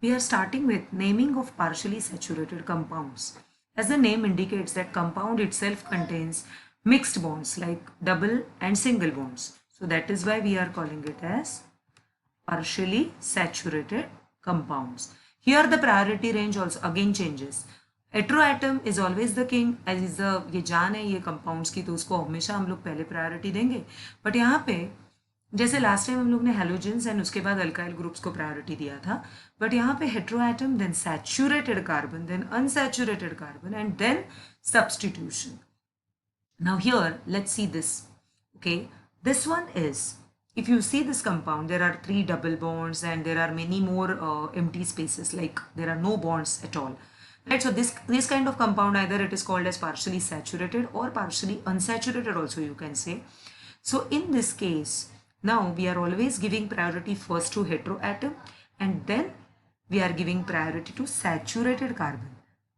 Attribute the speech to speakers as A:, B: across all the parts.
A: we are starting with naming of partially saturated compounds. As the name indicates that compound itself contains mixed bonds like double and single bonds. So that is why we are calling it as partially saturated compounds. Here the priority range also again changes. Heteroatom is always the king, as is the ये जान है ये compounds की, तो उसको हमेशा हम लोग पहले प्रायोरिटी देंगे. बट यहाँ पे जैसे लास्ट टाइम हम लोग ने हेलोजेंस एंड उसके बाद अल्काइल ग्रुप्स को प्रायोरिटी दिया था, बट यहाँ पे heteroatom, then saturated carbon, then unsaturated carbon and then substitution. Now here let's see this. Okay, this one is, if you see this compound, there are 3 double bonds and there are many more empty spaces, like there are no bonds at all, right? So this kind of compound, either it is called as partially saturated or partially unsaturated also you can say. So in this case, now we are always giving priority first to heteroatom and then we are giving priority to saturated carbon.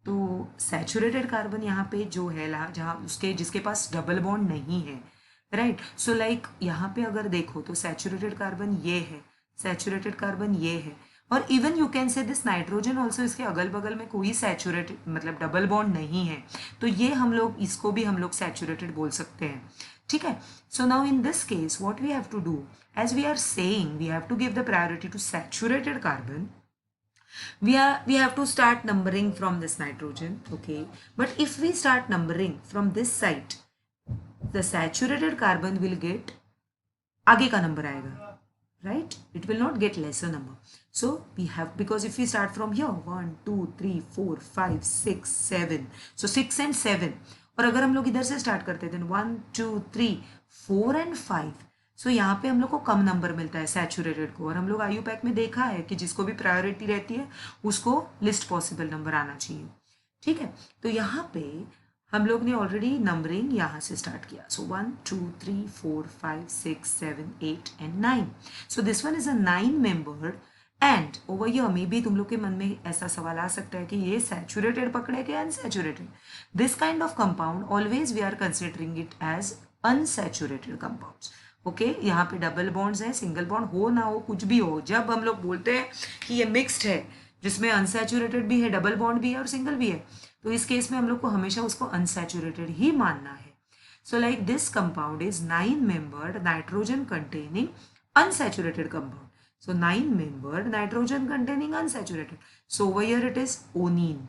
A: तो saturated carbon यहाँ पे जो है जहाँ उसके जिसके पास double bond नहीं है, राइट? सो लाइक यहाँ पे अगर देखो तो सैचुरेटेड कार्बन ये है, सैचुरेटेड कार्बन ये है, और even you can say this nitrogen also, इसके अगल बगल में कोई सैचुरेटेड मतलब डबल बॉन्ड नहीं है, तो ये हम लोग इसको भी हम लोग सैचुरेटेड बोल सकते हैं, ठीक है? So now in this case what we have to do, as we are saying we have to give the priority to saturated carbon. We have to start numbering from this nitrogen, okay? But if we start numbering from this side, the saturated carbon will get आगे का number आएगा, right? It will not get lesser number. So we have, because if we start from here 1 2 3 4 5 6 7, so 6 and 7, और अगर हम लोग इधर से start करते हैं 1 2 3 4 and 5, सो यहाँ पे हम लोग को कम नंबर मिलता है सैचुरेटेड को, और हम लोग IUPAC में देखा है कि जिसको भी प्रायोरिटी रहती है उसको लिस्ट पॉसिबल नंबर आना चाहिए, ठीक है? तो यहाँ पे हम लोग ने ऑलरेडी नंबरिंग यहाँ से स्टार्ट किया. सो 1 2 3 4 5 6 7 8 and 9. So this one is a 9 membered and over here may be तुम लोग के मन में ऐसा सवाल आ सकता है कि ये सैचुरेटेड पकड़े कि unsaturated. This kind of compound always we are considering it as unsaturated compounds. Okay, यहाँ पे डबल बॉन्ड्स है, सिंगल बॉन्ड हो ना हो कुछ भी हो, जब हम लोग बोलते हैं कि ये मिक्स्ड है जिसमें अनसैचुरेटेड भी है, डबल बॉन्ड भी है और सिंगल भी है, तो इस केस में हम लोग को हमेशा उसको अनसैचुरेटेड ही मानना है. So like this compound is 9 membered nitrogen containing unsaturated compound. So 9 membered nitrogen containing unsaturated. So over here it is onine.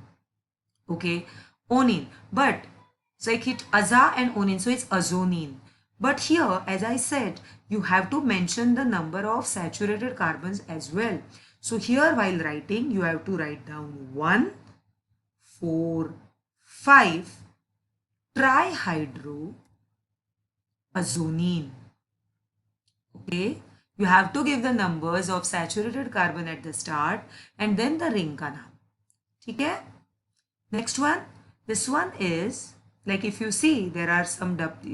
A: Okay, onine, but it's like it aza and onine, so it's azonine. But here, as I said, you have to mention the number of saturated carbons as well. So here while writing, you have to write down 1 4 5 trihydroazonine. Okay, you have to give the numbers of saturated carbon at the start and then the ring ka naam. ठीक है? Next one, this one is like, if you see there are some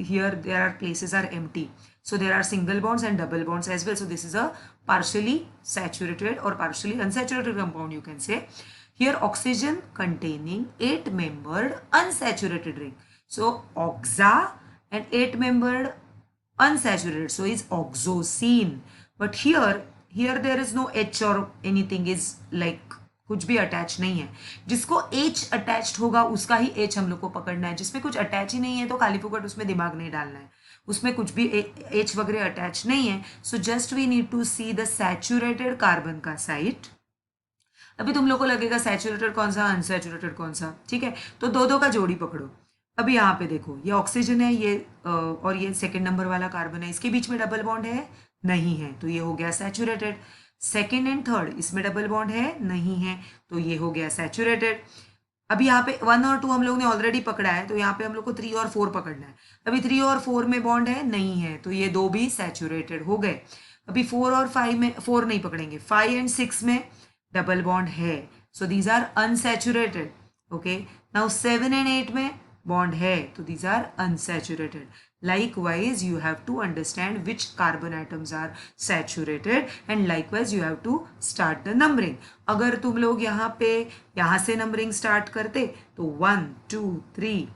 A: here there are places are empty, so there are single bonds and double bonds as well. So this is a partially saturated or partially unsaturated compound you can say. Here oxygen containing 8 membered unsaturated ring, so oxa, and 8 membered unsaturated, so is oxocene. But here there is no H or anything is like कुछ भी attach नहीं है. जिसको H attached होगा उसका ही H हम लोग को पकड़ना है. जिसमें कुछ अटैच ही नहीं है तो खाली फुकट उसमें दिमाग नहीं डालना है, उसमें कुछ भी H वगैरह अटैच नहीं है. So just we need to see the saturated carbon का साइट. अभी तुम लोग को लगेगा सैचुरेटेड कौन सा अनसैचुरेटेड कौन सा, ठीक है? तो दो का जोड़ी पकड़ो. अभी यहाँ पे देखो, ये ऑक्सीजन है ये और ये सेकेंड नंबर वाला कार्बन है, इसके बीच में डबल बॉन्ड है नहीं है, तो ये हो गया सैचुरेटेड. सेकेंड एंड थर्ड इसमें डबल बॉन्ड है नहीं है, तो ये हो गया सैचुरेटेड. अभी यहाँ पे 1 और 2 हम लोग ने ऑलरेडी पकड़ा है, तो यहाँ पे हम लोग को 3 और 4 पकड़ना है. अभी 3 और 4 में बॉन्ड है नहीं है, तो ये 2 भी सैचुरेटेड हो गए. अभी 4 और 5 में 4 नहीं पकड़ेंगे, 5 एंड 6 में डबल बॉन्ड है, so these are unsaturated. Okay, now 7 and 8 में बॉन्ड है, तो these are unsaturated. Likewise, you have to understand which carbon atoms are saturated and likewise you have to start the numbering. अगर तुम लोग यहाँ से numbering start करते तो 1 2 3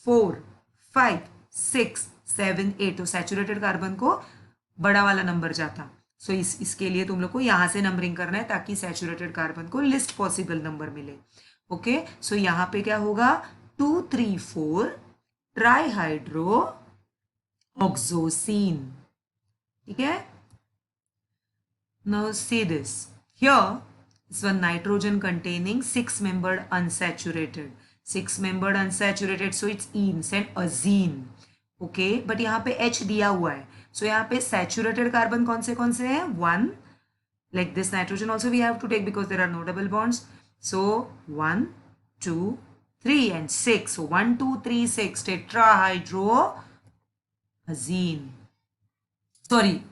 A: 4 5 6 7 8, तो saturated carbon को बड़ा वाला नंबर जाता. सो इसके लिए तुम लोग को यहाँ से नंबरिंग करना है ताकि सैचुरेटेड कार्बन को लिस्ट पॉसिबल नंबर मिले. ओके, सो यहाँ पे क्या होगा 2 3 4 ट्राईहाइड्रो ऑक्सोसीन. ठीक है. Now see this. Here is one nitrogen containing 6-membered unsaturated. 6-membered unsaturated, so it's enes and azene. Okay, but यहाँ पे H दिया हुआ है. So यहाँ पे saturated carbon कौन से हैं? 1. Like this nitrogen also we have to take because there are no double bonds. So 1, 2, 3 and 6. So 1, 2, 3, 6 tetrahydroazine. Sorry.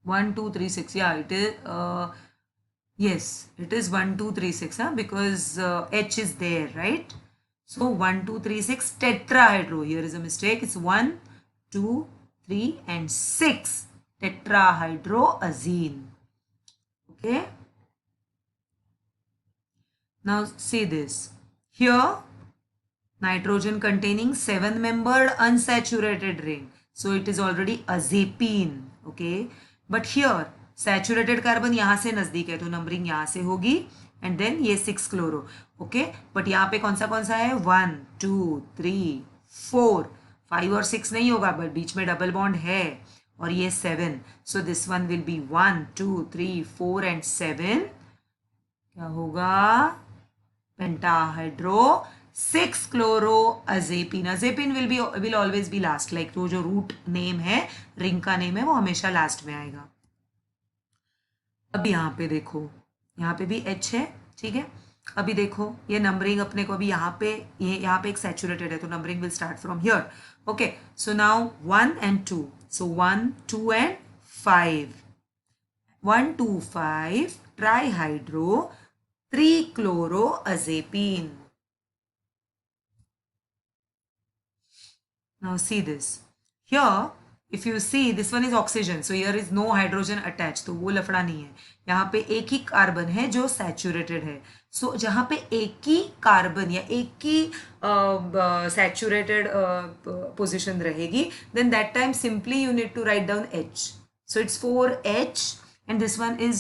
A: 1 2 3 6, yeah, it is yes, it is 1 2 3 6, huh? Because H is there, right? So 1 2 3 6 tetrahydro. Here is a mistake. It's 1 2 3 and 6 tetrahydroazine. Okay, now see this. Here nitrogen containing 7-membered unsaturated ring, so it is already azapine. Okay, but here saturated carbon यहाँ से नजदीक है तो numbering यहाँ से होगी and then ये 6 chloro. Okay, but यहाँ पे कौन सा है 1 2 3 4 5 और 6 नहीं होगा बट बीच में डबल बॉन्ड है और ये 7. So this one will be 1 2 3 4 and 7. क्या होगा pentahydro 6 chloro azepine. Azepine will always be last. Like वो जो रूट नेम है, रिंग का नेम है, वो हमेशा लास्ट में आएगा. अब यहाँ पे देखो, यहाँ पे भी H है. ठीक है, अभी देखो ये नंबरिंग अपने को अभी यहाँ पे एक सैचुरेटेड है तो numbering will start from here. Okay, so now 1 and 2. So 1 2 and 5. 1 2 5 trihydro 3 chloro azepine. Now see this. Here, if you see, this one is oxygen. So here is no hydrogen attached. तो वो लफड़ा नहीं है. यहाँ पे एक ही carbon है जो सैचुरेटेड है. सो जहाँ पे एक ही कार्बन या एक ही सैचुरेटेड पोजिशन रहेगी, then that time simply you need to write down H. So it's 4H and this one is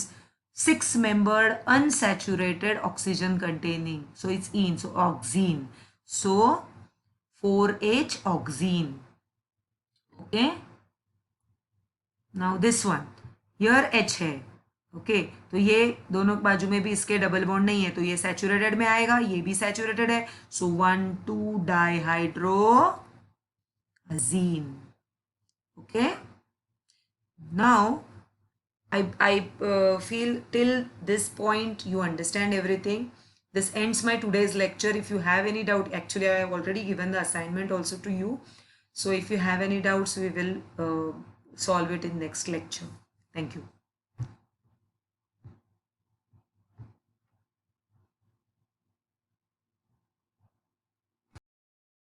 A: 6-membered unsaturated oxygen containing. So it's ene. So oxene. So 4H oxene. Okay, now this one here H है. Okay, तो ये दोनों बाजू में भी इसके double bond नहीं है तो ये सैचुरेटेड में आएगा, ये भी सैचुरेटेड है. So 1 2 dihydro azine. Okay, now I feel till this point you understand everything. This ends my today's lecture. If you have any doubt, actually I have already given the assignment also to you. So if you have any doubts, we will solve it in next lecture. Thank you.